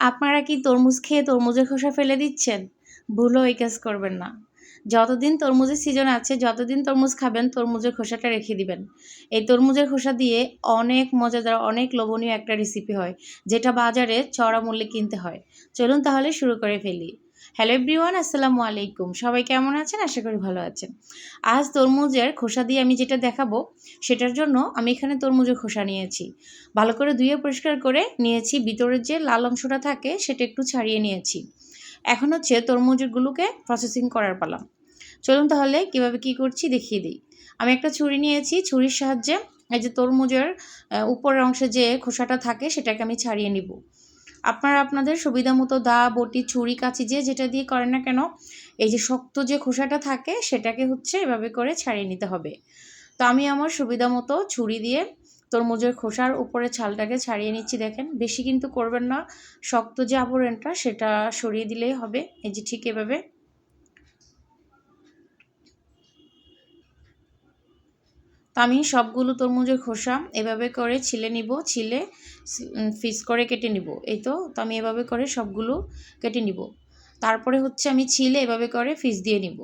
আপনারা কি তরমুজ খেয়ে তরমুজের খোসা ফেলে দিচ্ছেন? ভুলেও এই কাজ করবেন না। যতদিন তরমুজের সিজন আছে, যতদিন তরমুজ খাবেন, তরমুজের খোসাটা রেখে দিবেন। এই তরমুজের খোসা দিয়ে অনেক মজাদার, অনেক লোভনীয় একটা রেসিপি হয়, যেটা বাজারে চড়া মূল্যে কিনতে হয়। চলুন তাহলে শুরু করে ফেলি। হ্যালো এভরিওয়ান, আসসালামু আলাইকুম। সবাই কেমন আছেন? আশা করি ভালো আছেন। আজ তরমুজের খোসা দিয়ে আমি যেটা দেখাবো, সেটার জন্য আমি এখানে তরমুজের খোসা নিয়েছি। ভালো করে ধুয়ে পরিষ্কার করে নিয়েছি। ভিতরের যে লাল অংশটা থাকে সেটা একটু ছাড়িয়ে নিয়েছি। এখন হচ্ছে তরমুজগুলোকে প্রসেসিং করার পালা। চলুন তাহলে কীভাবে কী করছি দেখিয়ে দিই। আমি একটা ছুরি নিয়েছি। ছুরির সাহায্যে এই যে তরমুজের উপরের অংশে যে খোসাটা থাকে সেটাকে আমি ছাড়িয়ে নিব। আপনারা আপনাদের সুবিধা মতো দা, বটি, ছুরি, কাঁচি যে যেটা দিয়ে করেন না কেন, এই যে শক্ত যে খোসাটা থাকে সেটাকে হচ্ছে এভাবে করে ছাড়িয়ে নিতে হবে। তো আমি আমার সুবিধা মতো ছুরি দিয়ে তরমুজের খোসার উপরে ছালটাকে ছাড়িয়ে নিচ্ছি। দেখেন, বেশি কিন্তু করবেন না, শক্ত যে আবরণটা সেটা সরিয়ে দিলেই হবে। এই যে ঠিক এভাবে। তো আমি সবগুলো তরমুজের খোসা এভাবে করে ছিলে নিব, ছিলে পিস করে কেটে নিব। এই তো আমি এভাবে করে সবগুলো কেটে নিব। তারপরে হচ্ছে আমি ছিলে এভাবে করে পিস দিয়ে নিব।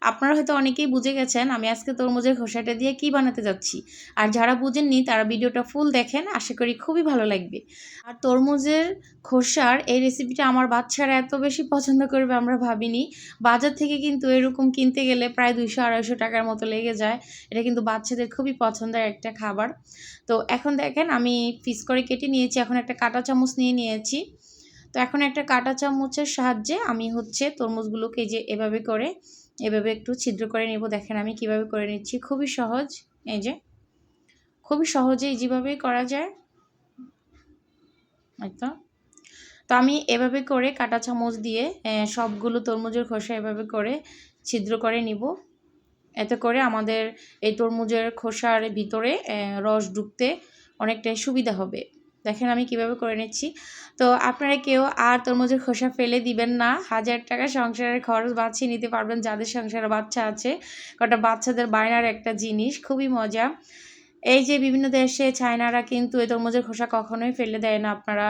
আপনারা হয়তো অনেকেই বুঝে গেছেন আমি আজকে তরমুজের খোসাটা দিয়ে কি বানাতে যাচ্ছি। আর যারা বুঝেননি তারা ভিডিওটা ফুল দেখেন, আশা করি খুবই ভালো লাগবে। আর তরমুজের খোসার এই রেসিপিটা আমার বাচ্চারা এত বেশি পছন্দ করবে আমরা ভাবিনি। বাজার থেকে কিন্তু এরকম কিনতে গেলে প্রায় 200-250 টাকার মতো লেগে যায়। এটা কিন্তু বাচ্চাদের খুবই পছন্দের একটা খাবার। তো এখন দেখেন আমি পিস করে কেটে নিয়েছি। এখন একটা কাঁটা চামচ নিয়ে নিয়েছি। তো এখন একটা কাঁটা চামচের সাহায্যে আমি হচ্ছে তরমুজগুলোকে যে এভাবে করে এভাবে একটু ছিদ্র করে নেব। দেখেন আমি কিভাবে করে নিচ্ছি, খুবই সহজ। এই যে খুবই সহজেই যেভাবেই করা যায়। তো তো আমি এভাবে করে কাঁটা চামচ দিয়ে সবগুলো তরমুজের খোসা এভাবে করে ছিদ্র করে নিব। এতে করে আমাদের এই তরমুজের খোসার ভিতরে রস ঢুকতে অনেকটাই সুবিধা হবে। দেখেন আমি কিভাবে করে নিচ্ছি। তো আপনারা কেউ আর তরমুজের খোসা ফেলে দিবেন না। 1000 টাকা সংসারের খরচ বাঁচিয়ে নিতে পারবেন যাদের সংসারে বাচ্চা আছে। কটা বাচ্চাদের বায়নার একটা জিনিস, খুবই মজা। এই যে বিভিন্ন দেশে চায়নারা কিন্তু এই তরমুজের খোসা কখনোই ফেলে দেয় না। আপনারা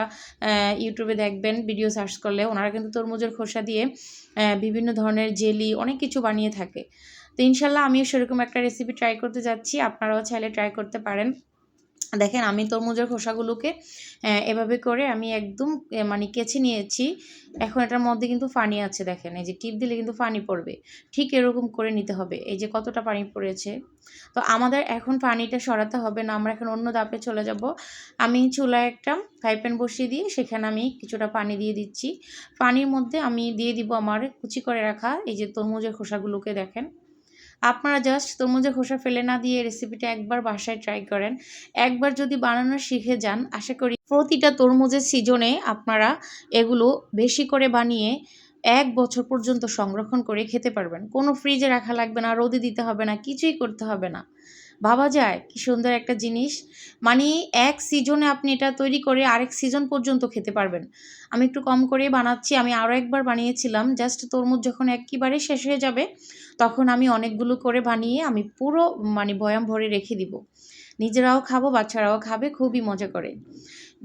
ইউটিউবে দেখবেন, ভিডিও সার্চ করলে ওনারা কিন্তু তরমুজের খোসা দিয়ে বিভিন্ন ধরনের জেলি অনেক কিছু বানিয়ে থাকে। তো ইনশাল্লাহ আমিও সেরকম একটা রেসিপি ট্রাই করতে যাচ্ছি। আপনারাও চাইলে ট্রাই করতে পারেন। দেখেন আমি তরমুজের খোসাগুলোকে এভাবে করে আমি একদম মানে কেচে নিয়েছি। এখন এটার মধ্যে কিন্তু পানি আছে। দেখেন এই যে টিপ দিলে কিন্তু পানি পড়বে। ঠিক এরকম করে নিতে হবে। এই যে কতটা পানি পড়েছে। তো আমাদের এখন পানিটা সরাতে হবে না, আমরা এখন অন্য ধাপে চলে যাব। আমি চুলায় একটা ফ্রাই প্যান বসিয়ে দিয়ে সেখানে আমি কিছুটা পানি দিয়ে দিচ্ছি। পানির মধ্যে আমি দিয়ে দিব আমার কুচি করে রাখা এই যে তরমুজের খোসাগুলোকে। দেখেন আপনারা জাস্ট তরমুজের খোসা ফেলে না দিয়ে রেসিপিটা একবার বাসায় ট্রাই করেন। একবার যদি বানানো শিখে যান, আশা করি প্রতিটা তরমুজের সিজনে আপনারা এগুলো বেশি করে বানিয়ে 1 বছর পর্যন্ত সংরক্ষণ করে খেতে পারবেন। কোনো ফ্রিজে রাখা লাগবে না, রোদে দিতে হবে না, কিছুই করতে হবে না। ভাবা যায় কি সুন্দর একটা জিনিস। মানে এক সিজনে আপনি এটা তৈরি করে আরেক সিজন পর্যন্ত খেতে পারবেন। আমি একটু কম করেই বানাচ্ছি। আমি আরও একবার বানিয়েছিলাম। জাস্ট তরমুজ যখন একেবারে শেষ হয়ে যাবে তখন আমি অনেকগুলো করে বানিয়ে আমি পুরো মানে বয়াম ভরে রেখে দিব। নিজেরাও খাবো, বাচ্চারাও খাবে, খুবই মজা করে।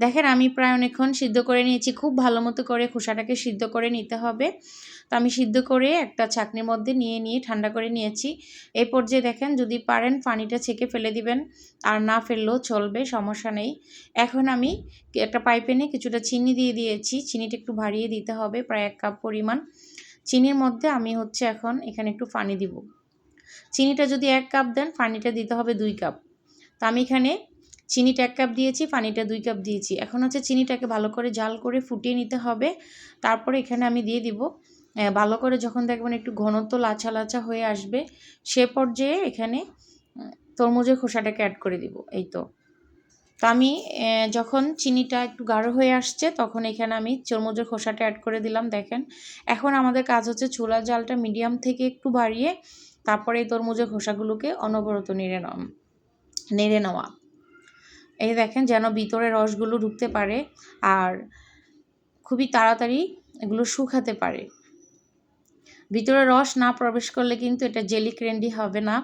দেখেন আমি প্রায় অনেকক্ষণ সিদ্ধ করে নিয়েছি। খুব ভালো মতো করে খোসাটাকে সিদ্ধ করে নিতে হবে। তো আমি সিদ্ধ করে একটা ছাঁকনির মধ্যে নিয়ে ঠান্ডা করে নিয়েছি। এই পর্যায়ে দেখেন যদি পারেন পানিটা ছেঁকে ফেলে দিবেন, আর না ফেললেও চলবে, সমস্যা নেই। এখন আমি একটা পাইপ্যানে কিছুটা চিনি দিয়ে দিয়েছি। চিনিটা একটু বাড়িয়ে দিতে হবে, প্রায় 1 কাপ পরিমাণ। চিনির মধ্যে আমি হচ্ছে এখন এখানে একটু পানি দিব। চিনিটা যদি 1 কাপ দেন, পানিটা দিতে হবে 2 কাপ। তো আমি এখানে চিনিটা 1 কাপ দিয়েছি, পানিটা 2 কাপ দিয়েছি। এখন হচ্ছে চিনিটাকে ভালো করে জাল করে ফুটিয়ে নিতে হবে। তারপরে এখানে আমি দিয়ে দিব ভালো করে যখন দেখবেন একটু ঘনত্ব লাচা হয়ে আসবে, সে পর্যায়ে এখানে তরমুজের খোসাটাকে অ্যাড করে দিব। এই তো আমি যখন চিনিটা একটু গাঢ় হয়ে আসছে তখন এখানে আমি তরমুজের খোসাটা অ্যাড করে দিলাম। দেখেন এখন আমাদের কাজ হচ্ছে চুলার জালটা মিডিয়াম থেকে একটু বাড়িয়ে তারপরে এই তরমুজের খোসাগুলোকে অনবরত নেড়ে নেওয়া। এই দেখেন যেন ভিতরে রসগুলো ঢুকতে পারে আর খুবই তাড়াতাড়ি এগুলো শুকাতে পারে। ভিতরে রস না প্রবেশ করলে কিন্তু এটা জেলি ক্যান্ডি হবে না।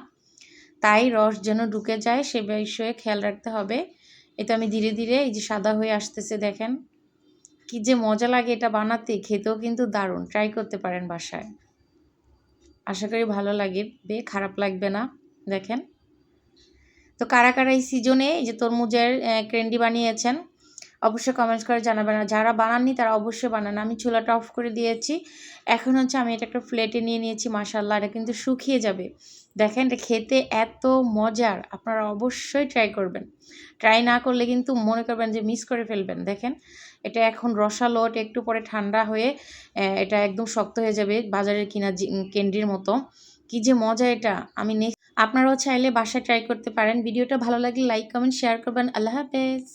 তাই রস যেন ঢুকে যায় সে বিষয়ে খেয়াল রাখতে হবে। এটা আমি ধীরে ধীরে এই যে সাদা হয়ে আসতেছে, দেখেন কি যে মজা লাগে এটা বানাতে, খেতেও কিন্তু দারুণ। ট্রাই করতে পারেন বাসায়। আশা করি ভালো লাগবে, খারাপ লাগবে না। দেখেন। তো কারা, কারা এই সিজনে এই যে তরমুজের ক্যান্ডি বানিয়েছেন? অবশ্যই কমেন্টস করে জানাবেন। আর যারা বানাননি তারা অবশ্যই বানান। আমি চুলাটা অফ করে দিয়েছি। এখন হচ্ছে আমি এটা একটা প্লেটে নিয়ে নিয়েছি। মাশাআল্লাহ এটা কিন্তু শুকিয়ে যাবে। দেখেন এটা খেতে এত মজার। আপনারা অবশ্যই ট্রাই করবেন। ট্রাই না করলে কিন্তু মনে করবেন যে মিস করে ফেলবেন। দেখেন এটা এখন রসালো, এটা একটু পরে ঠান্ডা হয়ে এটা একদম শক্ত হয়ে যাবে বাজারের কিনা ক্যান্ডির মতো। কি যে মজা এটা! আমি আপনারাও চাইলে বাসায় ট্রাই করতে পারেন। ভিডিওটা ভালো লাগলে লাইক, কমেন্ট, শেয়ার করবেন। আল্লাহ হাফেজ।